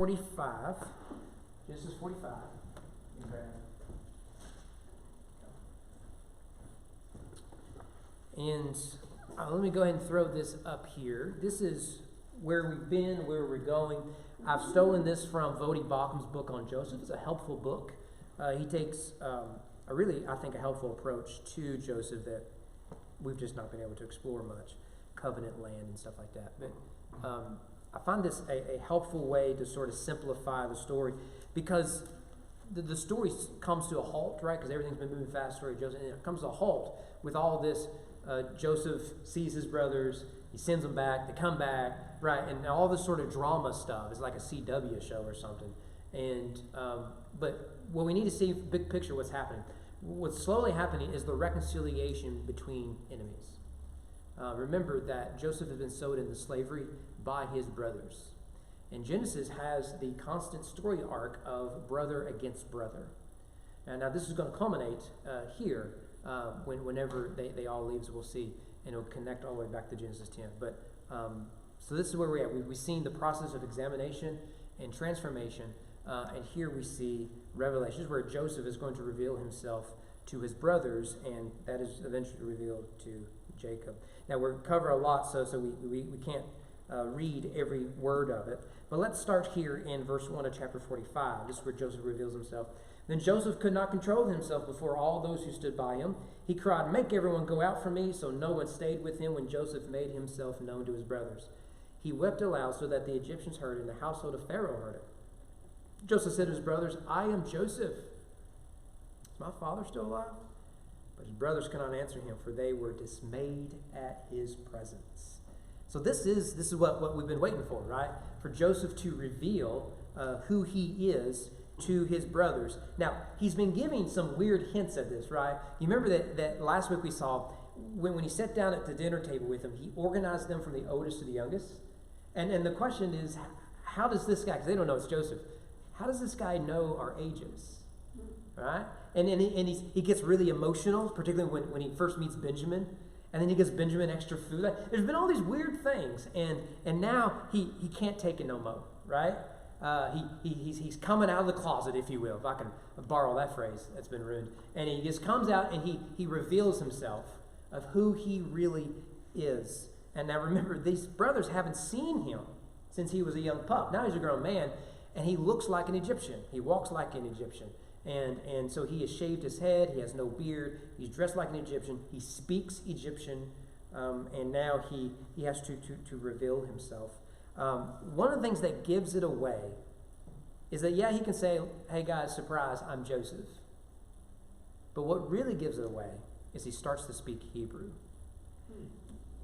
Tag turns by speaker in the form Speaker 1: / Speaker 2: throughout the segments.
Speaker 1: 45. Genesis 45. And let me go ahead and throw this up here. This is where we've been, where we're going. I've stolen this from Voddie Baucham's book on Joseph. It's a helpful book. He takes a really, I think, a helpful approach to Joseph that we've just not been able to explore much. Covenant land and stuff like that. But I find this a helpful way to sort of simplify the story, because the story comes to a halt, right? Because everything's been moving fast, story of Joseph, and it comes to a halt with all this. Joseph sees his brothers, he sends them back, they come back, right? And all this sort of drama stuff. It's like a CW show or something. And but what we need to see, big picture, what's happening. What's slowly happening is the reconciliation between enemies. Remember that Joseph has been sold into slavery by his brothers. And Genesis has the constant story arc of brother against brother. And now this is going to culminate here whenever they all leave, as we'll see, and it'll connect all the way back to Genesis 10. But so this is where we're at. We've seen the process of examination and transformation, and here we see Revelation, where Joseph is going to reveal himself to his brothers, and that is eventually revealed to Jacob. Now we're cover a lot, so we can't read every word of it. But let's start here in verse 1 of chapter 45. This is where Joseph reveals himself. Then Joseph could not control himself before all those who stood by him. He cried, "Make everyone go out from me." So no one stayed with him when Joseph made himself known to his brothers. He wept aloud so that the Egyptians heard it, and the household of Pharaoh heard it. Joseph said to his brothers, "I am Joseph. Is my father still alive?" But his brothers could not answer him, for they were dismayed at his presence. So this is what we've been waiting for, right? For Joseph to reveal who he is to his brothers. Now, he's been giving some weird hints at this, right? You remember that last week we saw when he sat down at the dinner table with them, he organized them from the oldest to the youngest. And the question is, how does this guy, because they don't know it's Joseph, how does this guy know our ages? Right? And he gets really emotional, particularly when he first meets Benjamin. And then he gives Benjamin extra food. There's been all these weird things. And now he can't take it no more, right? He's coming out of the closet, if you will, if I can borrow that phrase that's been ruined. And he just comes out and he reveals himself of who he really is. And now remember, these brothers haven't seen him since he was a young pup. Now he's a grown man, and he looks like an Egyptian. He walks like an Egyptian. And so he has shaved his head. He has no beard. He's dressed like an Egyptian. He speaks Egyptian. And now he has to reveal himself. One of the things that gives it away is that, yeah, he can say, "Hey guys, surprise, I'm Joseph." But what really gives it away is he starts to speak Hebrew.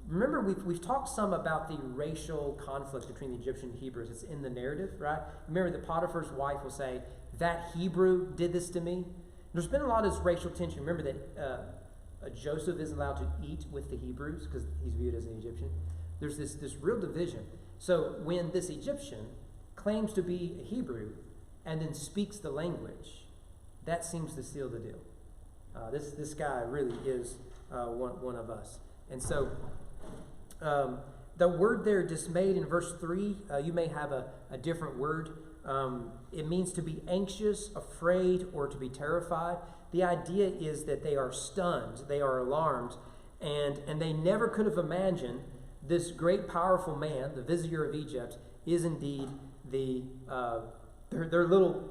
Speaker 1: Remember, we've talked some about the racial conflict between the Egyptian and Hebrews. It's in the narrative, right? Remember that Potiphar's wife will say, "That Hebrew did this to me." There's been a lot of this racial tension. Remember that Joseph isn't allowed to eat with the Hebrews because he's viewed as an Egyptian. There's this real division. So when this Egyptian claims to be a Hebrew and then speaks the language, that seems to seal the deal. This guy really is one of us. And so the word there, dismayed, in verse 3, you may have a different word. It means to be anxious, afraid, or to be terrified. The idea is that they are stunned, they are alarmed, and they never could have imagined this great, powerful man, the vizier of Egypt, is indeed their little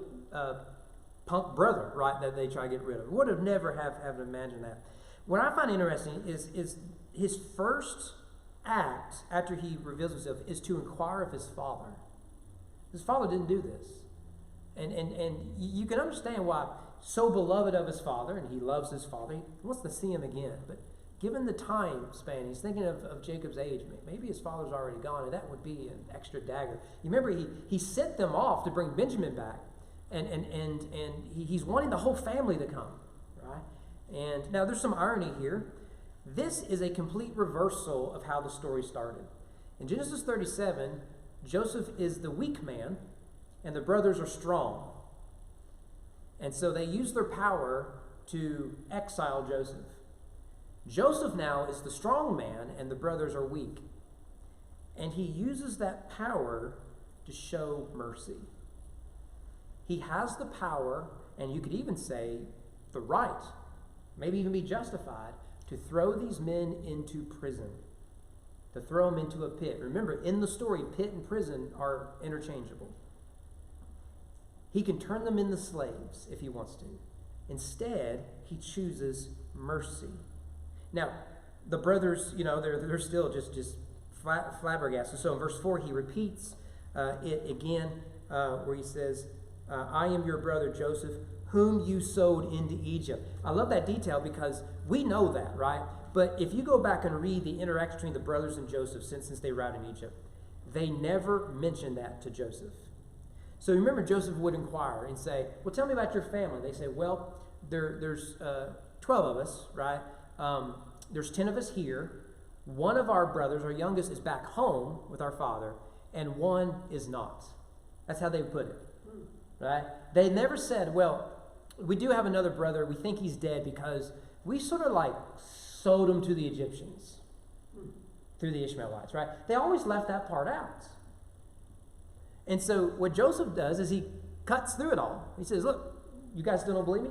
Speaker 1: punk brother, right, that they try to get rid of. Would have never have imagined that. What I find interesting is his first act after he reveals himself is to inquire of his father. His father didn't do this. And you can understand why, so beloved of his father, and he loves his father, he wants to see him again. But given the time span, he's thinking of Jacob's age. Maybe his father's already gone, and that would be an extra dagger. You remember, he sent them off to bring Benjamin back, and he's wanting the whole family to come, right? And now there's some irony here. This is a complete reversal of how the story started. In Genesis 37, Joseph is the weak man, and the brothers are strong. And so they use their power to exile Joseph. Joseph now is the strong man, and the brothers are weak. And he uses that power to show mercy. he has the power, and you could even say the right, maybe even be justified, to throw these men into prison, to throw them into a pit. Remember, in the story, pit and prison are interchangeable. He can turn them into slaves if he wants to. Instead, he chooses mercy. Now, the brothers, they're still just flabbergasted. So in verse 4, he repeats it again, where he says, I am your brother Joseph, whom you sold into Egypt. I love that detail because we know that, right? But if you go back and read the interaction between the brothers and Joseph since they arrived in Egypt, they never mention that to Joseph. So remember, Joseph would inquire and say, well, tell me about your family. They say, well, there's 12 of us, right? There's 10 of us here. One of our brothers, our youngest, is back home with our father, and one is not. That's how they put it, right? They never said, well, we do have another brother. We think he's dead because we sort of like sold him to the Egyptians through the Ishmaelites, right? They always left that part out. And so what Joseph does is he cuts through it all. He says, look, you guys still don't believe me?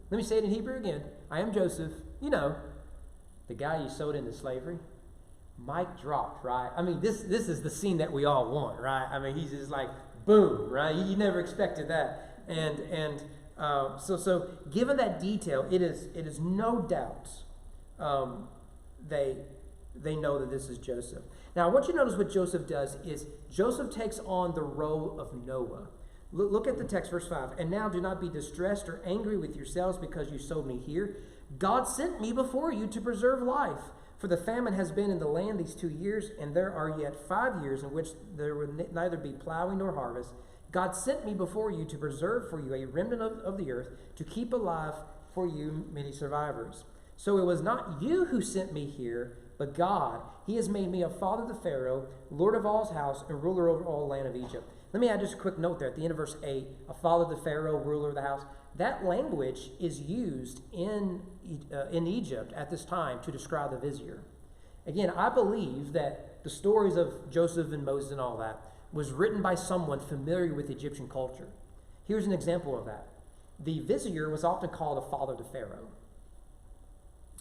Speaker 1: Let me say it in Hebrew again. I am Joseph, the guy you sold into slavery. Mic dropped, right? I mean, this is the scene that we all want, right? I mean, he's just like, boom, right? You never expected that. And so given that detail, it is no doubt they know that this is Joseph. Now, I want you to notice what Joseph does is Joseph takes on the role of Noah. Look at the text, verse 5. And now do not be distressed or angry with yourselves because you sold me here. God sent me before you to preserve life. For the famine has been in the land these 2 years, and there are yet 5 years in which there will neither be plowing nor harvest. God sent me before you to preserve for you a remnant of the earth, to keep alive for you many survivors. So it was not you who sent me here, but God. He has made me a father to Pharaoh, lord of all his house, and ruler over all the land of Egypt. Let me add just a quick note there at the end of verse 8, a father to Pharaoh, ruler of the house. That language is used in Egypt at this time to describe the vizier. Again, I believe that the stories of Joseph and Moses and all that was written by someone familiar with Egyptian culture. Here's an example of that. The vizier was often called a father to Pharaoh.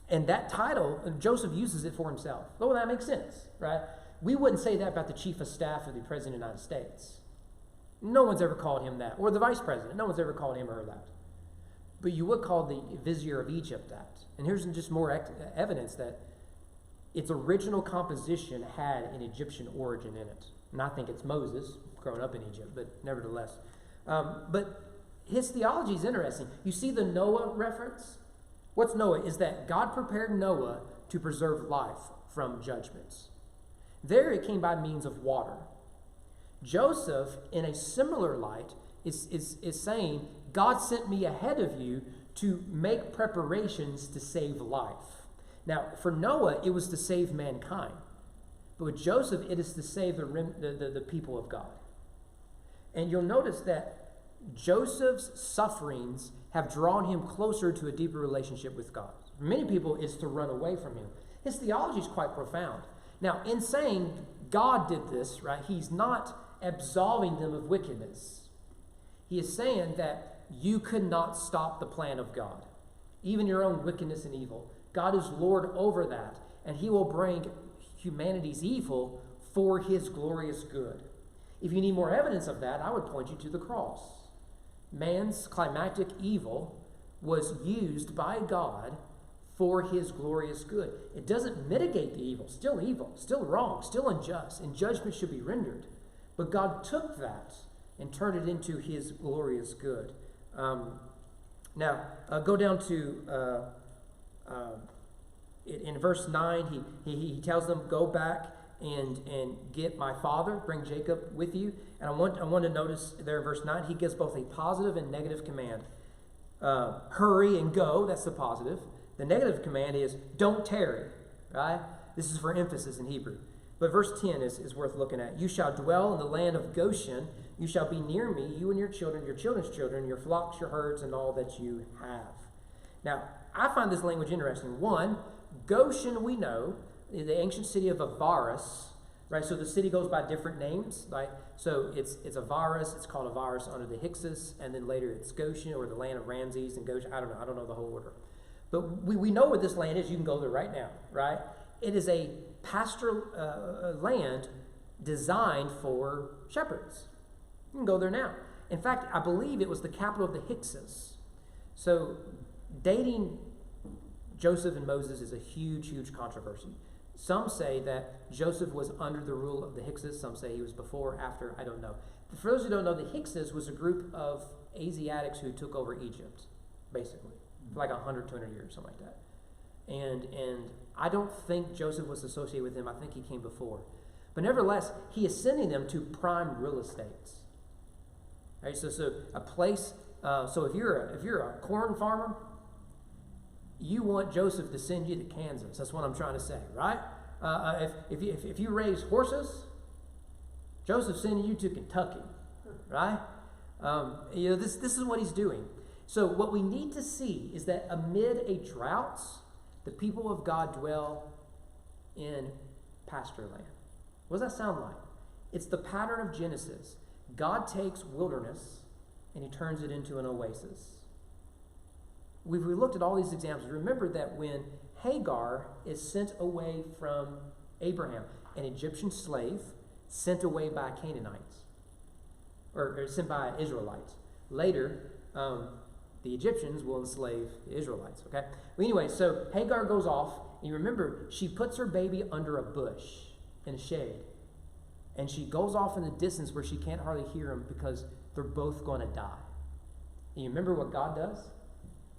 Speaker 1: And that title, Joseph uses it for himself. Oh, that makes sense, right? We wouldn't say that about the chief of staff of the president of the United States. No one's ever called him that. Or the vice president. No one's ever called him or her that. But you would call the vizier of Egypt that. And here's just more evidence that its original composition had an Egyptian origin in it. And I think it's Moses, growing up in Egypt, but nevertheless. But his theology is interesting. You see the Noah reference? What's Noah? Is that God prepared Noah to preserve life from judgments. There it came by means of water. Joseph, in a similar light, is saying, God sent me ahead of you to make preparations to save life. Now, for Noah, it was to save mankind. But with Joseph, it is to save the people of God. And you'll notice that Joseph's sufferings have drawn him closer to a deeper relationship with God. For many people, it's to run away from him. His theology is quite profound. Now, in saying God did this, right, he's not absolving them of wickedness. He is saying that you could not stop the plan of God, even your own wickedness and evil. God is Lord over that, and he will bring humanity's evil for his glorious good. If you need more evidence of that, I would point you to the cross. Man's climactic evil was used by God for his glorious good. It doesn't mitigate the evil, still wrong, still unjust, and judgment should be rendered. But God took that and turned it into his glorious good. Now, go down to, in verse 9, he tells them, go back and get my father, bring Jacob with you. And I want to notice there in verse 9, he gives both a positive and negative command. Hurry and go, that's the positive. The negative command is don't tarry, right? This is for emphasis in Hebrew. But verse 10 is worth looking at. You shall dwell in the land of Goshen. You shall be near me, you and your children's children, your flocks, your herds, and all that you have. Now, I find this language interesting. One, Goshen, we know, the ancient city of Avaris, right? So the city goes by different names, right? So it's Avaris, it's called Avaris under the Hyksos, and then later it's Goshen, or the land of Ramses and Goshen. I don't know the whole order. But we know where this land is. You can go there right now, right? It is a pastoral land designed for shepherds. You can go there now. In fact, I believe it was the capital of the Hyksos. So dating Joseph and Moses is a huge, huge controversy. Some say that Joseph was under the rule of the Hyksos. Some say he was before, after. I don't know. But for those who don't know, the Hyksos was a group of Asiatics who took over Egypt, basically, for like 100, 200 years, something like that. And I don't think Joseph was associated with them. I think he came before. But nevertheless, he is sending them to prime real estates. Right, so a place. So if you're a corn farmer, you want Joseph to send you to Kansas. That's what I'm trying to say, right? If you raise horses, Joseph's sending you to Kentucky, right? This is what he's doing. So what we need to see is that amid a drought, the people of God dwell in pasture land. What does that sound like? It's the pattern of Genesis. God takes wilderness and he turns it into an oasis. We looked at all these examples. Remember that when Hagar is sent away from Abraham, an Egyptian slave sent away by Canaanites, or sent by Israelites. Later, the Egyptians will enslave the Israelites, okay? Well, anyway, so Hagar goes off, and you remember, she puts her baby under a bush in a shade. And she goes off in the distance where she can't hardly hear him because they're both going to die. And you remember what God does?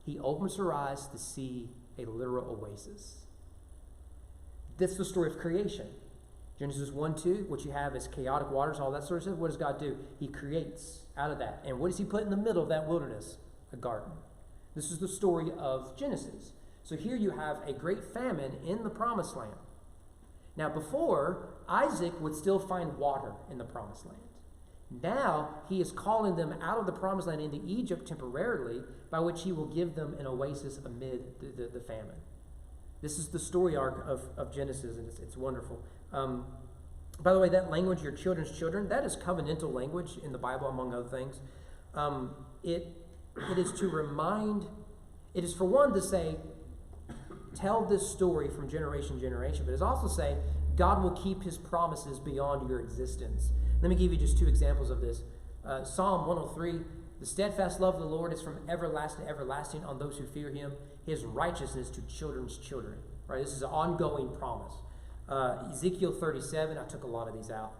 Speaker 1: He opens her eyes to see a literal oasis. That's the story of creation. Genesis 1-2, what you have is chaotic waters, all that sort of stuff. What does God do? He creates out of that. And what does he put in the middle of that wilderness? A garden. This is the story of Genesis. So here you have a great famine in the promised land. Now before, Isaac would still find water in the promised land. Now he is calling them out of the promised land into Egypt temporarily, by which he will give them an oasis amid the famine. This is the story arc of Genesis, and it's wonderful. By the way, that language, your children's children, that is covenantal language in the Bible, among other things. It is to remind, it is for one to say, tell this story from generation to generation, but it's also say, God will keep his promises beyond your existence. Let me give you just two examples of this. Psalm 103, the steadfast love of the Lord is from everlasting to everlasting on those who fear him, his righteousness to children's children. Right? This is an ongoing promise. Ezekiel 37, I took a lot of these out.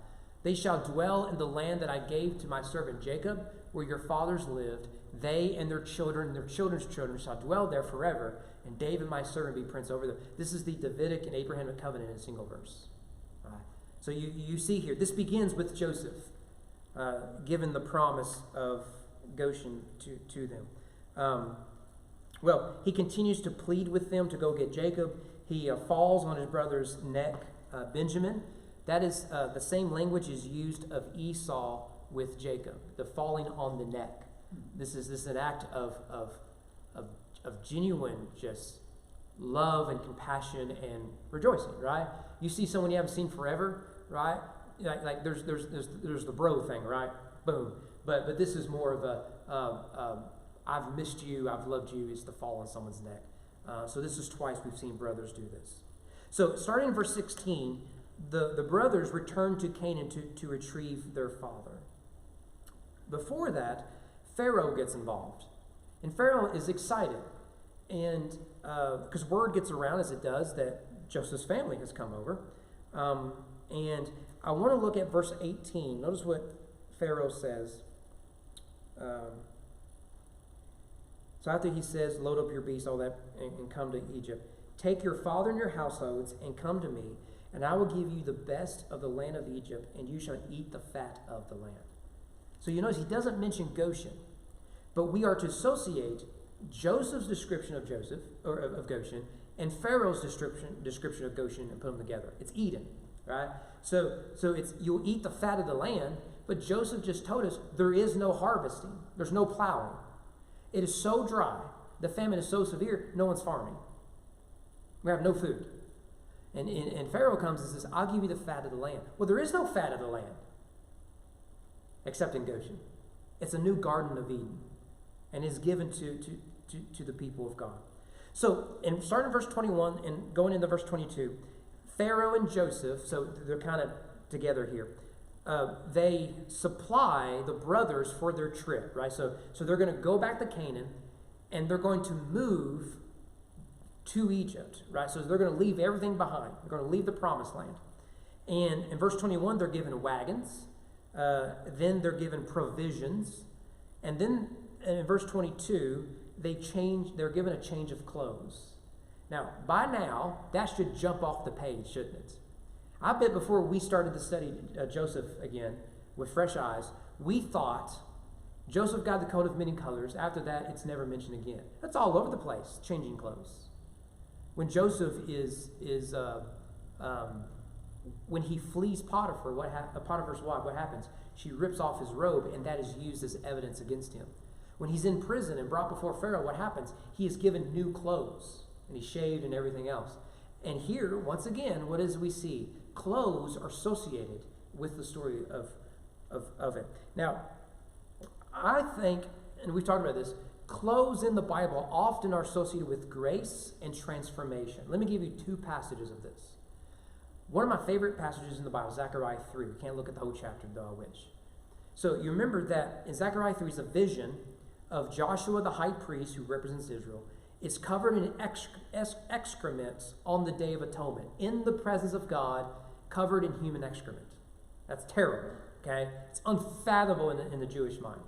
Speaker 1: They shall dwell in the land that I gave to my servant Jacob, where your fathers lived. They and their children and their children's children shall dwell there forever, and David my servant be prince over them. This is the Davidic and Abrahamic covenant in a single verse. Right? So you see here, this begins with Joseph, given the promise of Goshen to them. Well, he continues to plead with them to go get Jacob. He falls on his brother's neck, Benjamin. That is the same language is used of Esau with Jacob, the falling on the neck. This is an act of genuine just love and compassion and rejoicing, right? You see someone you haven't seen forever, right? Like there's the bro thing, right? Boom. But this is more of a I've missed you, I've loved you, is to fall on someone's neck. So this is twice we've seen brothers do this. So starting in verse 16, the brothers return to Canaan to retrieve their father. Before that, Pharaoh gets involved. And Pharaoh is excited. And because word gets around, as it does, that Joseph's family has come over. And I want to look at verse 18. Notice what Pharaoh says. So after he says, load up your beasts, all that, and come to Egypt, take your father and your households and come to me, and I will give you the best of the land of Egypt, and you shall eat the fat of the land. So you notice he doesn't mention Goshen, but we are to associate Joseph's description of Goshen and Pharaoh's description of Goshen and put them together. It's Eden, right? So it's you'll eat the fat of the land, but Joseph just told us there is no harvesting. There's no plowing. It is so dry. The famine is so severe, no one's farming. We have no food. And Pharaoh comes and says, I'll give you the fat of the land. Well, there is no fat of the land except in Goshen. It's a new Garden of Eden, and is given to the people of God. So, starting in verse 21 and going into verse 22, Pharaoh and Joseph, so they're kind of together here, they supply the brothers for their trip, right? So they're going to go back to Canaan, and they're going to move to Egypt, right? So they're going to leave everything behind. They're going to leave the promised land. And in verse 21, they're given wagons. Then they're given provisions. And then in verse 22, they're given a change of clothes. Now, by now, that should jump off the page, shouldn't it? I bet before we started to study Joseph again with fresh eyes, we thought Joseph got the coat of many colors. After that, it's never mentioned again. That's all over the place, changing clothes. When Joseph when he flees Potiphar's wife, what happens? She rips off his robe, and that is used as evidence against him. When he's in prison and brought before Pharaoh, what happens? He is given new clothes, and he's shaved and everything else. And here, once again, what is we see? Clothes are associated with the story of it. Now, I think, and we've talked about this, clothes in the Bible often are associated with grace and transformation. Let me give you two passages of this. One of my favorite passages in the Bible, Zechariah 3. We can't look at the whole chapter, though I wish. So you remember that in Zechariah 3 is a vision of Joshua the high priest, who represents Israel. It's covered in excrements on the Day of Atonement, in the presence of God, covered in human excrement. That's terrible, okay? It's unfathomable in the Jewish mind.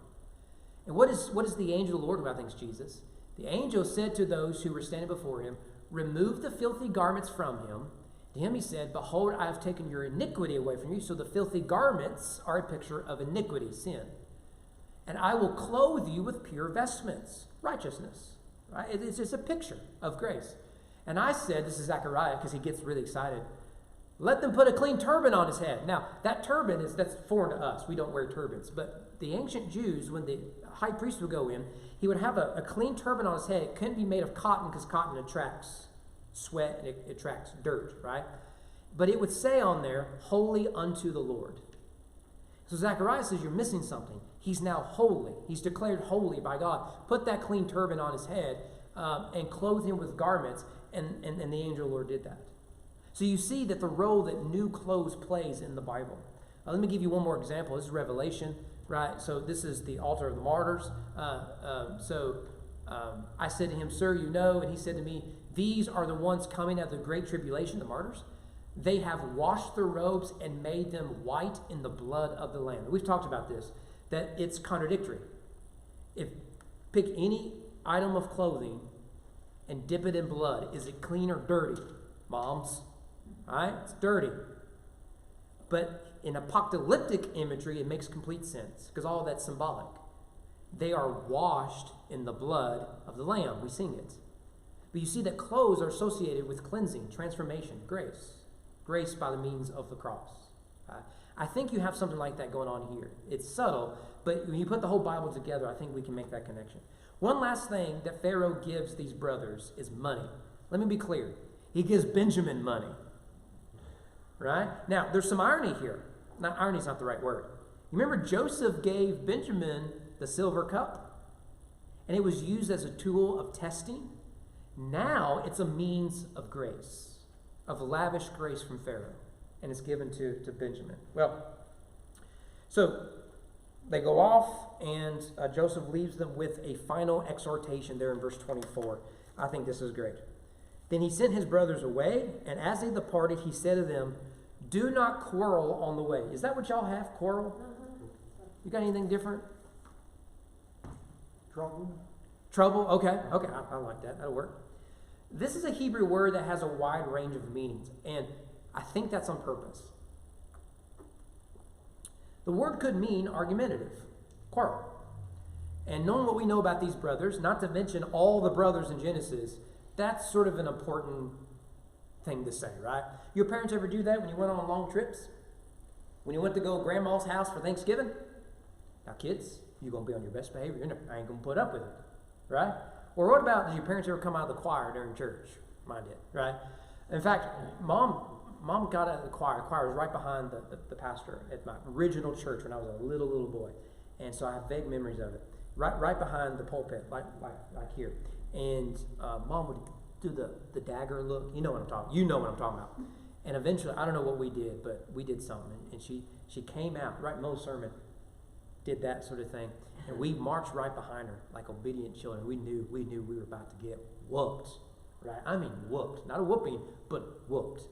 Speaker 1: And what is the angel of the Lord about things, Jesus? The angel said to those who were standing before him, remove the filthy garments from him. To him he said, behold, I have taken your iniquity away from you. So the filthy garments are a picture of iniquity, sin. And I will clothe you with pure vestments, righteousness. Right? It's just a picture of grace. And I said, this is Zechariah, because he gets really excited, let them put a clean turban on his head. Now, that turban, that's foreign to us. We don't wear turbans. But the ancient Jews, when the high priest would go in, he would have a clean turban on his head. It couldn't be made of cotton, because cotton attracts sweat and it attracts dirt, right? But it would say on there, holy unto the Lord. So Zechariah says, you're missing something. He's now holy. He's declared holy by God. Put that clean turban on his head and clothe him with garments, and the angel of the Lord did that. So you see that the role that new clothes plays in the Bible. Let me give you one more example. This is Revelation, right? So this is the altar of the martyrs. I said to him, sir, you know, and he said to me, these are the ones coming out of the great tribulation, the martyrs. They have washed their robes and made them white in the blood of the Lamb. We've talked about this, that it's contradictory. Pick any item of clothing and dip it in blood. Is it clean or dirty? Moms, right? It's dirty. But in apocalyptic imagery, it makes complete sense, because all that's symbolic. They are washed in the blood of the Lamb. We sing it. But you see that clothes are associated with cleansing, transformation, grace. Grace by the means of the cross. I think you have something like that going on here. It's subtle, but when you put the whole Bible together, I think we can make that connection. One last thing that Pharaoh gives these brothers is money. Let me be clear. He gives Benjamin money. Right? Now, there's some irony here. Irony is not the right word. You remember Joseph gave Benjamin the silver cup, and it was used as a tool of testing. Now it's a means of grace, of lavish grace from Pharaoh, and it's given to Benjamin. Well, so they go off, and Joseph leaves them with a final exhortation there in verse 24. I think this is great. Then he sent his brothers away, and as they departed, he said to them, do not quarrel on the way. Is that what y'all have, quarrel? You got anything different? Trouble? Okay, I like that. That'll work. This is a Hebrew word that has a wide range of meanings, and I think that's on purpose. The word could mean argumentative, quarrel. And knowing what we know about these brothers, not to mention all the brothers in Genesis, that's sort of an important thing to say, right? Your parents ever do that when you went on long trips? When you went to go to grandma's house for Thanksgiving? Now, kids, you're going to be on your best behavior. I ain't going to put up with it, right? Or what about, did your parents ever come out of the choir during church? Mine did, right? In fact, mom got out of the choir. The choir was right behind the pastor at my original church when I was a little boy. And so I have vague memories of it. Right behind the pulpit, like here. And mom would do the dagger look. You know what I'm talking about. And eventually, I don't know what we did, but we did something. And she came out, right, Mo's sermon, did that sort of thing. And we marched right behind her like obedient children. We knew we were about to get whooped, right? I mean whooped. Not a whooping, but whooped.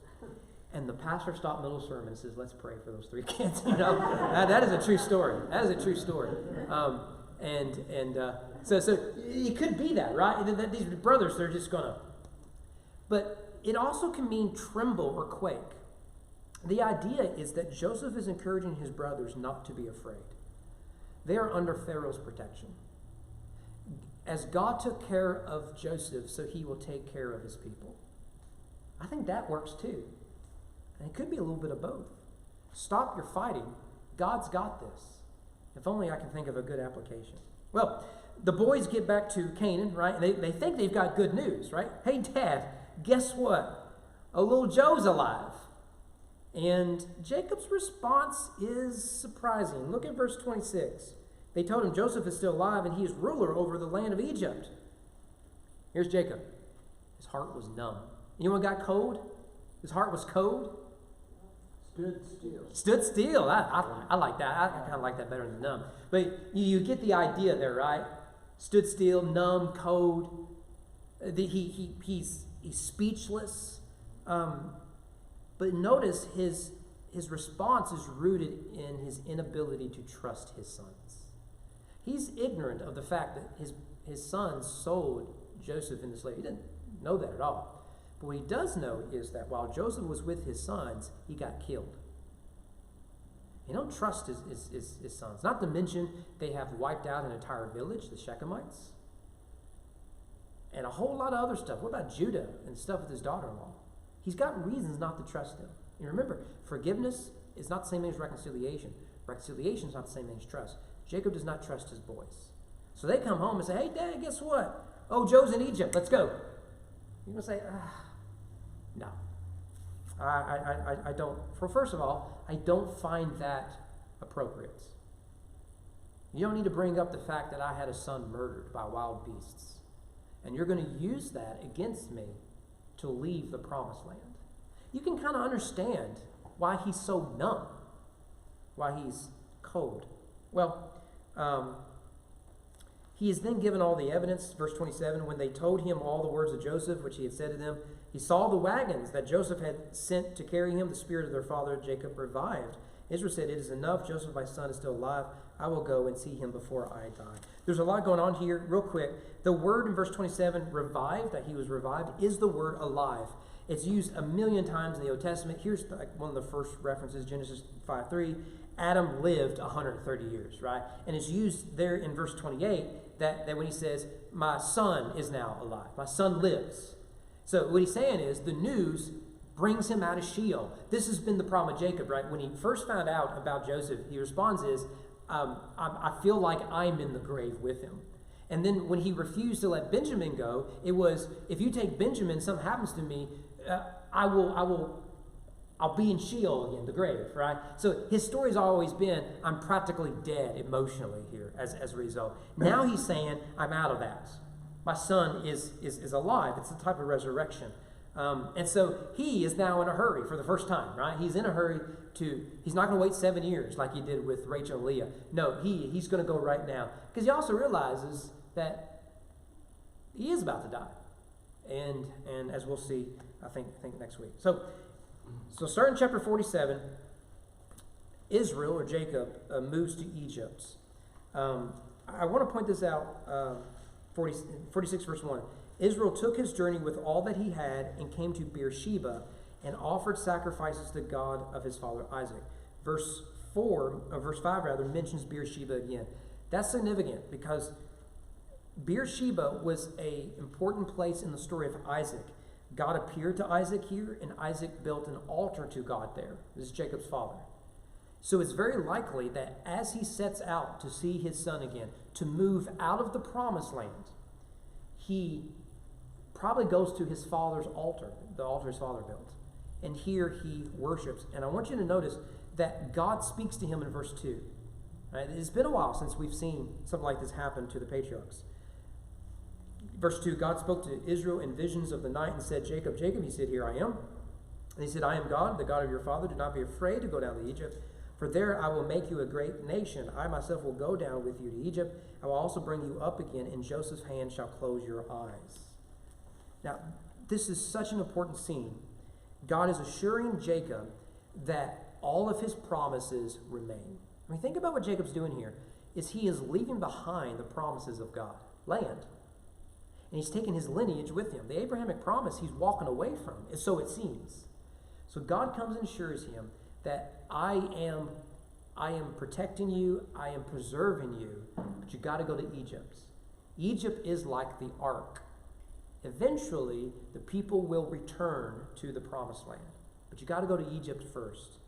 Speaker 1: And the pastor stopped middle sermon and says, let's pray for those 3 kids. You know, that is a true story. That is a true story. So it could be that, right? That these brothers, they're just going to. But it also can mean tremble or quake. The idea is that Joseph is encouraging his brothers not to be afraid. They are under Pharaoh's protection. As God took care of Joseph, so he will take care of his people. I think that works too. And it could be a little bit of both. Stop your fighting. God's got this. If only I can think of a good application. Well, the boys get back to Canaan, right? And they think they've got good news, right? Hey, Dad, guess what? A little Joe's alive. And Jacob's response is surprising. Look at verse 26. They told him Joseph is still alive and he is ruler over the land of Egypt. Here's Jacob. His heart was numb. Anyone got cold? His heart was cold? Stood still. I like that. I kind of like that better than numb. But you get the idea there, right? Stood still, numb, cold. He's speechless. But notice his response is rooted in his inability to trust his sons. He's ignorant of the fact that his sons sold Joseph into slavery. He didn't know that at all. But what he does know is that while Joseph was with his sons, he got killed. He don't trust his sons. Not to mention they have wiped out an entire village, the Shechemites, and a whole lot of other stuff. What about Judah and stuff with his daughter-in-law? He's got reasons not to trust them. And remember, forgiveness is not the same thing as reconciliation. Reconciliation is not the same thing as trust. Jacob does not trust his boys. So they come home and say, hey, Dad, guess what? Oh, Joe's in Egypt. Let's go. You're going to say, no. I don't. First of all, I don't find that appropriate. You don't need to bring up the fact that I had a son murdered by wild beasts. And you're going to use that against me to leave the promised land. You can kind of understand why he's so numb, why he's cold. Well, he is then given all the evidence, verse 27, when they told him all the words of Joseph, which he had said to them. He saw the wagons that Joseph had sent to carry him. The spirit of their father Jacob revived. Israel said, it is enough. Joseph, my son, is still alive. I will go and see him before I die. There's a lot going on here. Real quick, the word in verse 27, revived, that he was revived, is the word alive. It's used 1,000,000 times in the Old Testament. Here's one of the first references, Genesis 5:3. Adam lived 130 years, right? And it's used there in verse 28 that when he says, my son is now alive. My son lives. So what he's saying is the news brings him out of Sheol. This has been the problem with Jacob, right? When he first found out about Joseph, he responds is, I feel like I'm in the grave with him. And then when he refused to let Benjamin go, it was, if you take Benjamin, something happens to me, I'll be in Sheol again, the grave, right? So his story's always been, I'm practically dead emotionally here as a result. Now he's saying, I'm out of that. My son is alive. It's a type of resurrection. And so he is now in a hurry for the first time, right? He's in a hurry he's not going to wait 7 years like he did with Rachel and Leah. No, he's going to go right now. Because he also realizes that he is about to die. And as we'll see, I think next week. So starting chapter 47, Israel, or Jacob, moves to Egypt. I want to point this out, 46 verse 1. Israel took his journey with all that he had and came to Beersheba and offered sacrifices to God of his father Isaac. Verse 5 mentions Beersheba again. That's significant because Beersheba was an important place in the story of Isaac. God appeared to Isaac here, and Isaac built an altar to God there. This is Jacob's father. So it's very likely that as he sets out to see his son again, to move out of the promised land, he probably goes to his father's altar, the altar his father built. And here he worships. And I want you to notice that God speaks to him in verse 2. Right? It's been a while since we've seen something like this happen to the patriarchs. Verse 2, God spoke to Israel in visions of the night and said, Jacob, Jacob. He said, here I am. And he said, I am God, the God of your father. Do not be afraid to go down to Egypt, for there I will make you a great nation. I myself will go down with you to Egypt. I will also bring you up again, and Joseph's hand shall close your eyes. Now, this is such an important scene. God is assuring Jacob that all of his promises remain. I mean, think about what Jacob's doing here. He is leaving behind the promises of God, land. And he's taking his lineage with him. The Abrahamic promise he's walking away from, so it seems. So God comes and assures him that I am protecting you, I am preserving you, but you got to go to Egypt. Egypt is like the ark. Eventually, the people will return to the promised land, but you got to go to Egypt first.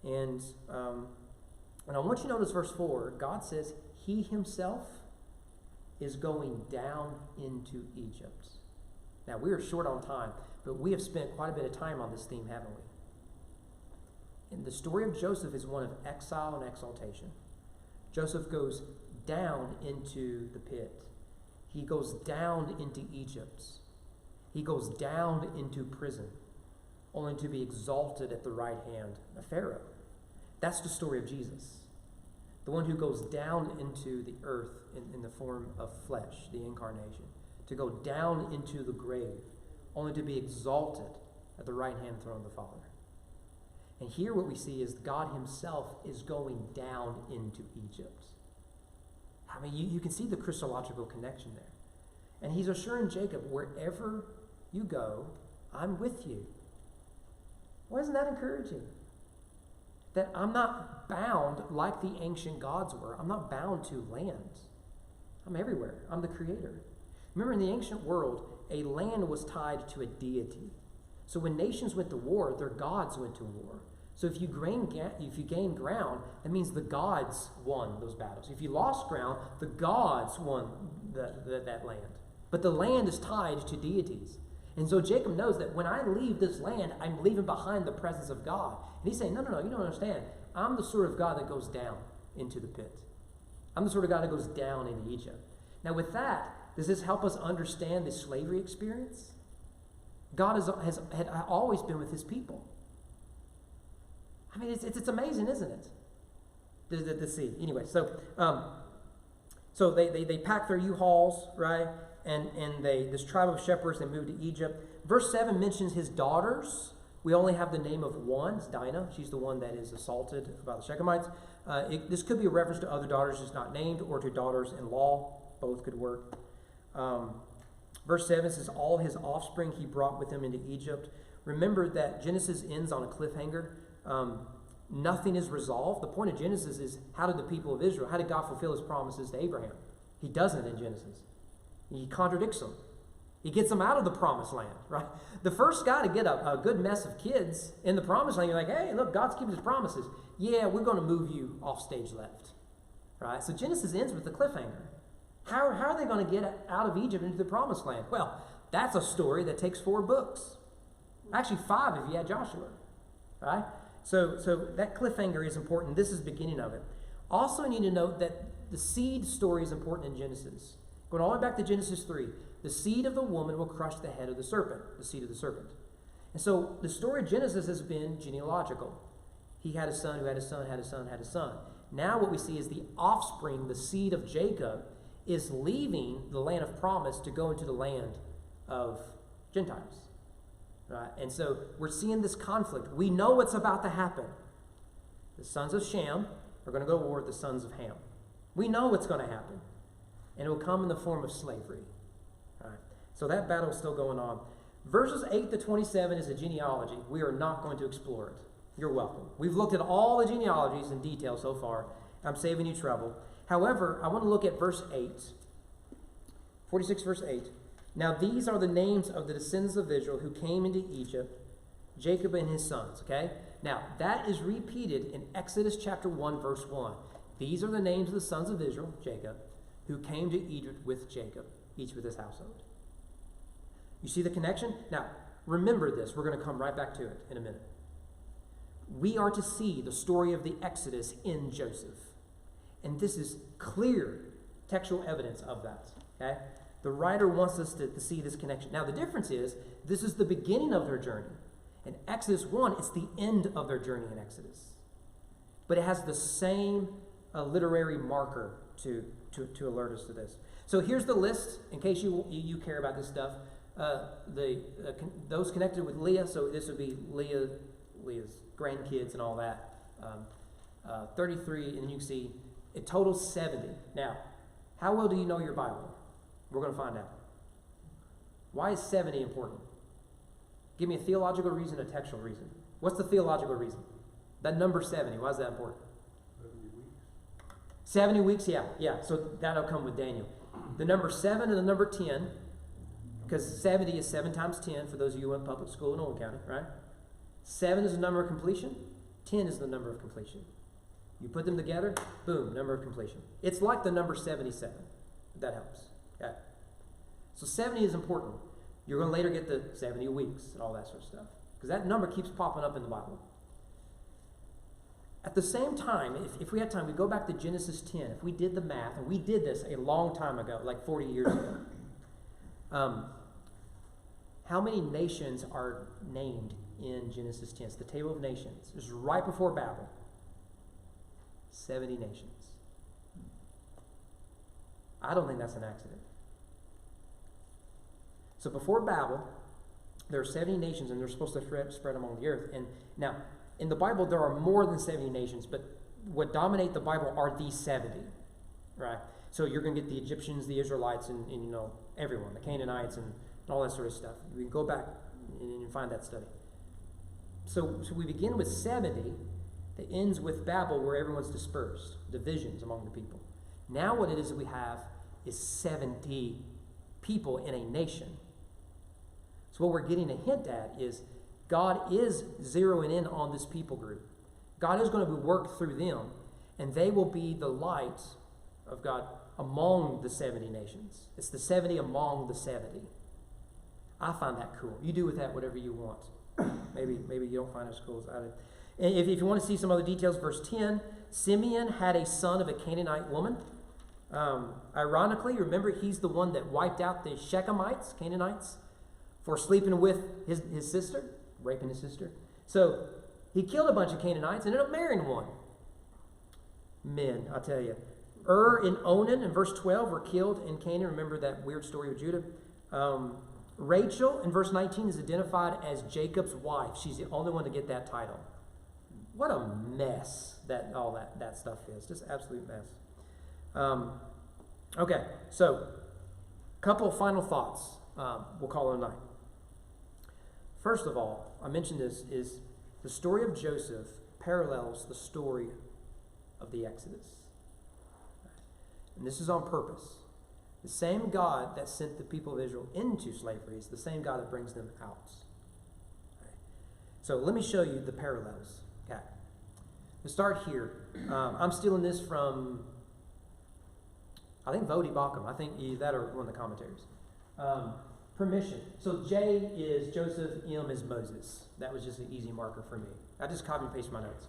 Speaker 1: And I want you to notice verse 4. God says he himself is going down into Egypt. Now, we are short on time, but we have spent quite a bit of time on this theme, haven't we? And the story of Joseph is one of exile and exaltation. Joseph goes down into the pit. He goes down into Egypt. He goes down into prison, only to be exalted at the right hand of Pharaoh. That's the story of Jesus. The one who goes down into the earth in the form of flesh, the incarnation, to go down into the grave, only to be exalted at the right hand throne of the Father. And here what we see is God himself is going down into Egypt. I mean, you can see the Christological connection there. And he's assuring Jacob, wherever you go, I'm with you. Why isn't that encouraging? That I'm not bound like the ancient gods were. I'm not bound to land. I'm everywhere. I'm the creator. Remember, in the ancient world, a land was tied to a deity. So when nations went to war, their gods went to war. So if you gain ground, that means the gods won those battles. If you lost ground, the gods won that land. But the land is tied to deities. And so Jacob knows that when I leave this land, I'm leaving behind the presence of God. And he's saying, no, you don't understand. I'm the sort of God that goes down into the pit. I'm the sort of God that goes down into Egypt. Now with that, does this help us understand the slavery experience? God had always been with his people. I mean, it's amazing, isn't it? To see. Anyway, so they pack their U-Hauls, right? And this tribe of shepherds, they moved to Egypt. Verse 7 mentions his daughters. We only have the name of one. It's Dinah. She's the one that is assaulted by the Shechemites. This could be a reference to other daughters just not named, or to daughters-in-law. Both could work. Verse 7 says, all his offspring he brought with him into Egypt. Remember that Genesis ends on a cliffhanger. Nothing is resolved. The point of Genesis is, how did the people of Israel, how did God fulfill his promises to Abraham? He doesn't in Genesis. He contradicts them. He gets them out of the promised land, right? The first guy to get a good mess of kids in the promised land, you're like, hey, look, God's keeping his promises. Yeah, we're going to move you off stage left, right? So Genesis ends with the cliffhanger. How are they going to get out of Egypt into the promised land? Well, that's a story that takes 4 books. Actually 5 if you add Joshua, right? So that cliffhanger is important. This is the beginning of it. Also, you need to note that the seed story is important in Genesis. Going all the way back to Genesis 3, the seed of the woman will crush the head of the serpent, the seed of the serpent. And so the story of Genesis has been genealogical. He had a son who had a son, had a son, had a son. Now what we see is the offspring, the seed of Jacob, is leaving the land of promise to go into the land of Gentiles. Right? And so we're seeing this conflict. We know what's about to happen. The sons of Shem are going to go to war with the sons of Ham. We know what's going to happen. And it will come in the form of slavery. All right. So that battle is still going on. Verses 8 to 27 is a genealogy. We are not going to explore it. You're welcome. We've looked at all the genealogies in detail so far. I'm saving you trouble. However, I want to look at verse 8. 46 verse 8. Now these are the names of the descendants of Israel who came into Egypt, Jacob and his sons. Okay? Now, that is repeated in Exodus chapter 1, verse 1. These are the names of the sons of Israel, Jacob, who came to Egypt with Jacob, each with his household. You see the connection? Now, remember this. We're going to come right back to it in a minute. We are to see the story of the Exodus in Joseph. And this is clear textual evidence of that. Okay? The writer wants us to see this connection. Now, the difference is, this is the beginning of their journey. In Exodus 1, it's the end of their journey in Exodus. But it has the same literary marker to alert us to this. So here's the list, in case you care about this stuff. Those connected with Leah, so this would be Leah's grandkids and all that. 33, and you can see it totals 70. Now, how well do you know your Bible? We're going to find out. Why is 70 important? Give me a theological reason, a textual reason. What's the theological reason? That number 70, why is that important? 70 weeks, yeah. So that'll come with Daniel. The number 7 and the number 10, because 70 is 7 times 10 for those of you who went to public school in Owen County, right? 7 is the number of completion. 10 is the number of completion. You put them together, boom, number of completion. It's like the number 77, if that helps. Okay. So 70 is important. You're going to later get the 70 weeks and all that sort of stuff, because that number keeps popping up in the Bible. At the same time, if we had time, we go back to Genesis 10. If we did the math, and we did this a long time ago, like 40 years ago, how many nations are named in Genesis 10? It's the table of nations. It's right before Babel. 70 nations. I don't think that's an accident. So before Babel, there are 70 nations, and they're supposed to spread among the earth. And now, in the Bible, there are more than 70 nations, but what dominate the Bible are these 70, right? So you're going to get the Egyptians, the Israelites, and everyone, the Canaanites, and all that sort of stuff. We can go back and find that study. So we begin with 70 that ends with Babel, where everyone's dispersed, divisions among the people. Now what it is that we have is 70 people in a nation. So what we're getting a hint at is God is zeroing in on this people group. God is going to work through them, and they will be the light of God among the 70 nations. It's the 70 among the 70. I find that cool. You do with that whatever you want. Maybe you don't find it as cool as I do. And if you want to see some other details, verse 10, Simeon had a son of a Canaanite woman. Ironically, remember, he's the one that wiped out the Shechemites, Canaanites, for sleeping with his sister, raping his sister. So he killed a bunch of Canaanites and ended up marrying one. Men, I'll tell you. And Onan in verse 12 were killed in Canaan. Remember that weird story with Judah? Rachel in verse 19 is identified as Jacob's wife. She's the only one to get that title. What a mess all that stuff is. Just absolute mess. Okay, so a couple of final thoughts. We'll call it a night. First of all, I mentioned this, is the story of Joseph parallels the story of the Exodus. And this is on purpose. The same God that sent the people of Israel into slavery is the same God that brings them out. Okay. So let me show you the parallels. Okay. To start here, I'm stealing this from, I think, Vodi Bakum. I think that or one of the commentaries. Permission. So J is Joseph, M is Moses. That was just an easy marker for me. I just copy and paste my notes.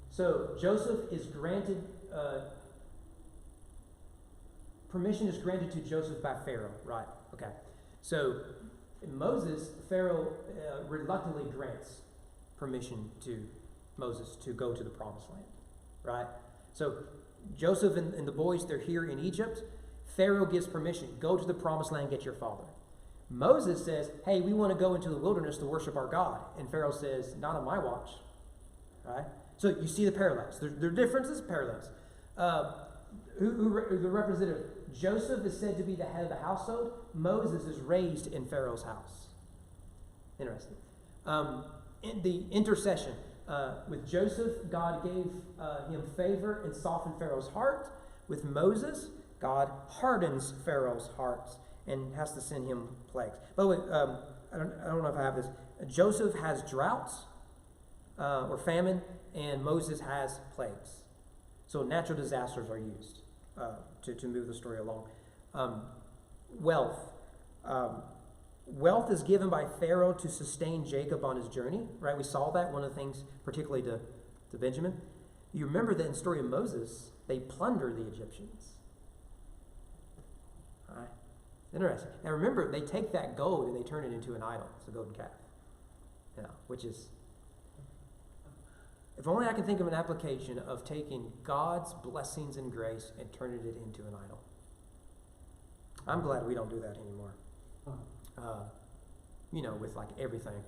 Speaker 1: So Joseph is granted, permission is granted to Joseph by Pharaoh, right? Okay. So Moses, Pharaoh reluctantly grants permission to Moses to go to the promised land, right? So Joseph and the boys, they're here in Egypt. Pharaoh gives permission. Go to the promised land, get your father. Moses says, hey, we want to go into the wilderness to worship our God. And Pharaoh says, not on my watch, right? So you see the parallels. There are differences, parallels. The representative, Joseph is said to be the head of the household. Moses is raised in Pharaoh's house. Interesting. In the intercession, with Joseph, God gave him favor and softened Pharaoh's heart. With Moses, God hardens Pharaoh's heart and has to send him plagues. By the way, I don't know if I have this. Joseph has droughts or famine, and Moses has plagues. So natural disasters are used to move the story along. Wealth. Wealth is given by Pharaoh to sustain Jacob on his journey, right? We saw that, one of the things, particularly to Benjamin. You remember that in the story of Moses, they plunder the Egyptians. All right? Interesting. Now remember, they take that gold and they turn it into an idol. It's a golden calf. Which is, if only I can think of an application of taking God's blessings and grace and turning it into an idol. I'm glad we don't do that anymore. With like everything.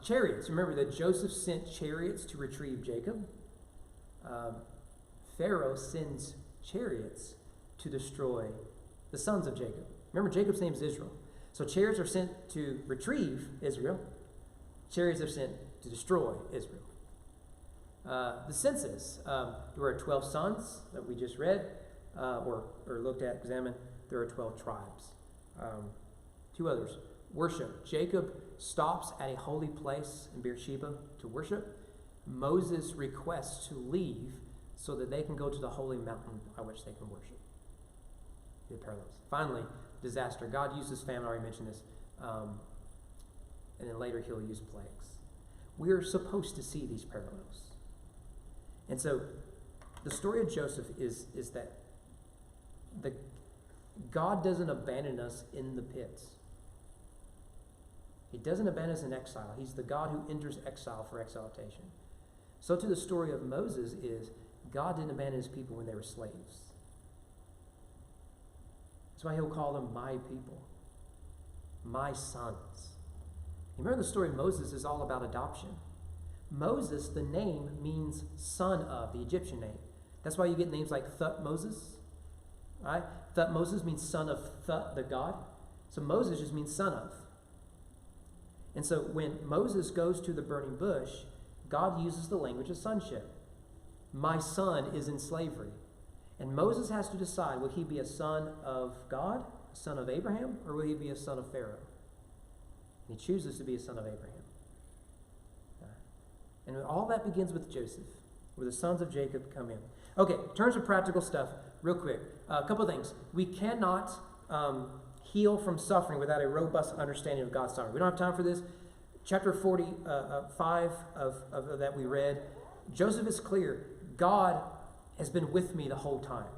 Speaker 1: Chariots. Remember that Joseph sent chariots to retrieve Jacob. Pharaoh sends chariots to destroy the sons of Jacob. Remember, Jacob's name is Israel. So chariots are sent to retrieve Israel. Chariots are sent to destroy Israel. The census. There were 12 sons that we just read, or looked at, examined. There are 12 tribes. Two others. Worship. Jacob stops at a holy place in Beersheba to worship. Moses requests to leave so that they can go to the holy mountain by which they can worship. The parallels. Finally, disaster. God uses famine. I already mentioned this. And then later he'll use plagues. We're supposed to see these parallels. And so the story of Joseph is that God doesn't abandon us in the pits. He doesn't abandon us in exile. He's the God who enters exile for exaltation. So to the story of Moses is God didn't abandon his people when they were slaves. That's why he'll call them my people, my sons. You remember the story of Moses is all about adoption. Moses, the name, means son of, the Egyptian name. That's why you get names like Thutmoses. Right? Thutmoses means son of Thut, the god. So Moses just means son of. And so when Moses goes to the burning bush, God uses the language of sonship. My son is in slavery. And Moses has to decide, will he be a son of God, a son of Abraham, or will he be a son of Pharaoh? And he chooses to be a son of Abraham. And all that begins with Joseph, where the sons of Jacob come in. Okay, in terms of practical stuff, real quick, a couple of things. We cannot heal from suffering without a robust understanding of God's sovereignty. We don't have time for this. Chapter 45 of that we read, Joseph is clear. God has been with me the whole time.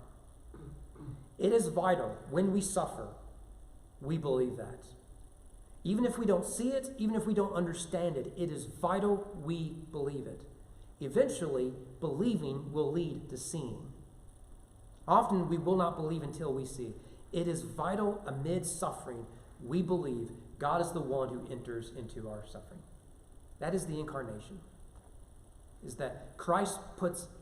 Speaker 1: It is vital when we suffer, we believe that. Even if we don't see it, even if we don't understand it, it is vital we believe it. Eventually, believing will lead to seeing. Often we will not believe until we see. It is vital amid suffering, we believe God is the one who enters into our suffering. That is the incarnation. Is that Christ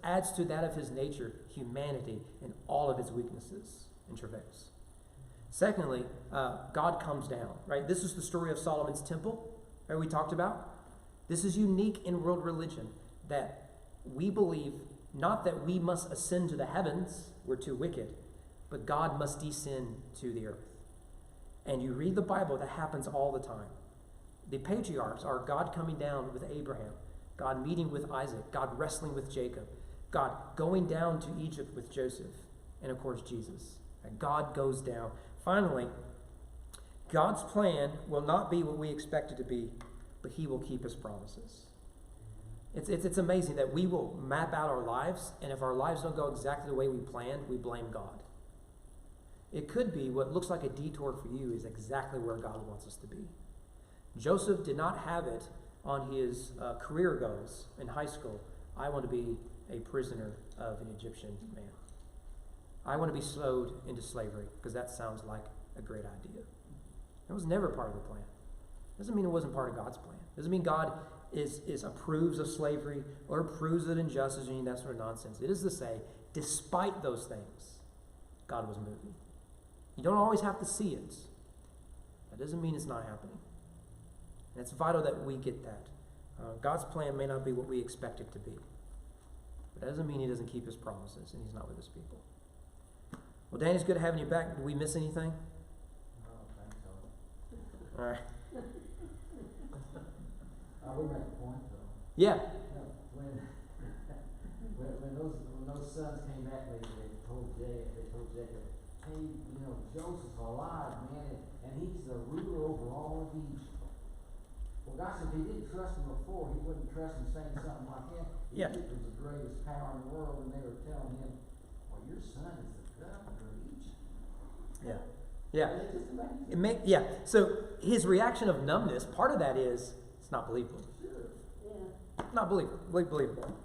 Speaker 1: adds to that of his nature humanity in all of his weaknesses and travails. Secondly, God comes down, right? This is the story of Solomon's temple that we talked about. This is unique in world religion, that we believe not that we must ascend to the heavens, we're too wicked, but God must descend to the earth. And you read the Bible, that happens all the time. The patriarchs are God coming down with Abraham, God meeting with Isaac, God wrestling with Jacob, God going down to Egypt with Joseph, and of course Jesus. And God goes down. Finally, God's plan will not be what we expect it to be, but he will keep his promises. It's amazing that we will map out our lives, and if our lives don't go exactly the way we planned, we blame God. It could be what looks like a detour for you is exactly where God wants us to be. Joseph did not have it on his career goals in high school. I want to be a prisoner of an Egyptian man. I want to be sold into slavery because that sounds like a great idea. It was never part of the plan. Doesn't mean it wasn't part of God's plan. Doesn't mean God approves of slavery or approves of injustice and that sort of nonsense. It is to say, despite those things, God was moving. You don't always have to see it. That doesn't mean it's not happening. And it's vital that we get that. God's plan may not be what we expect it to be. But that doesn't mean he doesn't keep his promises and he's not with his people. Well, Danny, it's good having you back. Did we miss anything?
Speaker 2: I don't think so.
Speaker 1: All right.
Speaker 2: I will make a point, though.
Speaker 1: Yeah.
Speaker 2: When those sons came back, they told Jacob, hey, Joseph's alive, man, and he's the ruler over all of Egypt. Well, gosh, if he didn't trust him before, he wouldn't trust him saying something like that.
Speaker 1: Yeah.
Speaker 2: Egypt was the greatest power in the world, and they were telling him, well, your son is the governor of Egypt.
Speaker 1: Yeah. Yeah.
Speaker 2: It's just amazing.
Speaker 1: Yeah. So his reaction of numbness, part of that is it's not believable.
Speaker 2: Sure.
Speaker 3: Yeah.
Speaker 1: Not believable.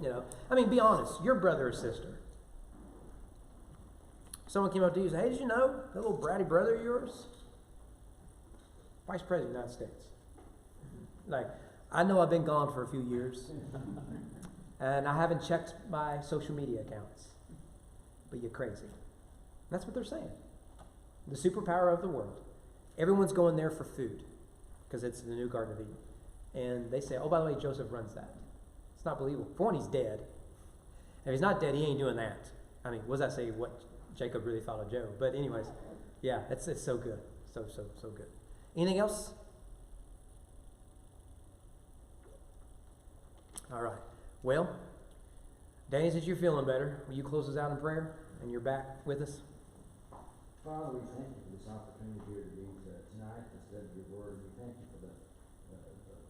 Speaker 1: You know, I mean, be honest. Your brother or sister. Someone came up to you and said, "Hey, did you know that little bratty brother of yours, Vice President of the United States?" Like, I know I've been gone for a few years, and I haven't checked my social media accounts, but you're crazy. That's what they're saying. The superpower of the world. Everyone's going there for food because it's the new Garden of Eden. And they say, "Oh, by the way, Joseph runs that." It's not believable. For one, he's dead. If he's not dead, he ain't doing that. I mean, what does that say what Jacob really thought of Job? But anyways, yeah, it's so good. So good. Anything else? All right. Well, Danny, since you're feeling better, will you close us out in prayer? And you're back with us?
Speaker 2: Father, we thank you for this opportunity here to be tonight to study your word. We